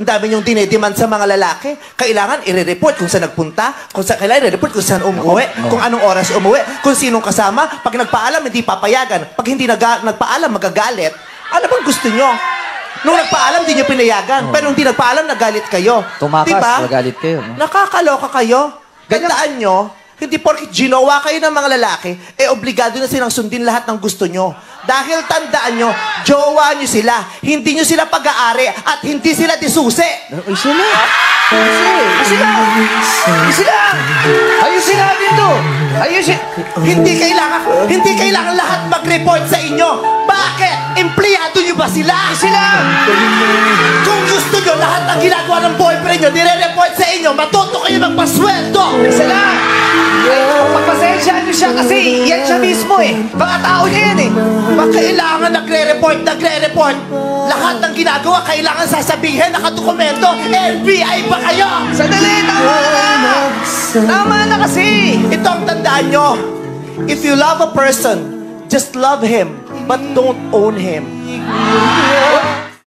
Ang dami niyong dinedemand sa mga lalaki. Kailangan i-report kung saan nagpunta, kailangan i-report kung saan umuwi, kung anong oras umuwi, kung sinong kasama. Pag nagpaalam, hindi papayagan. Pag hindi nagpaalam, magagalit. Ano bang gusto niyo? Nung nagpaalam, hindi niyo pinayagan. Pero nung hindi nagpaalam, nagalit kayo. Tumakas, diba? nagalit kayo. No? Nakakaloka kayo. Gandaan nyo, hindi porkit ginawa kayo ng mga lalaki, obligado na silang sundin lahat ng gusto nyo. Dahil tandaan nyo, jowa nyo sila. Hindi nyo sila pag-aari at hindi sila disusi. Ay, sila! Ayusin natin to! Hindi kailangan lahat mag-report sa inyo. Bakit? Empleyado nyo ba sila? Kung gusto nyo, lahat ng ginagawa ng boyfriend nyo, nire-report sa inyo, matuto kayo magpasweldo. Pagpasensyahan niyo siya kasi yan siya mismo eh. Mga tao niya yan eh. Kailangan nagre-report. Lahat ng ginagawa, kailangan sasabihin, nakadokumento. FBI ba kayo? Sandali, tama na! Tama na kasi! Ito ang tandaan nyo. If you love a person, just love him, but don't own him.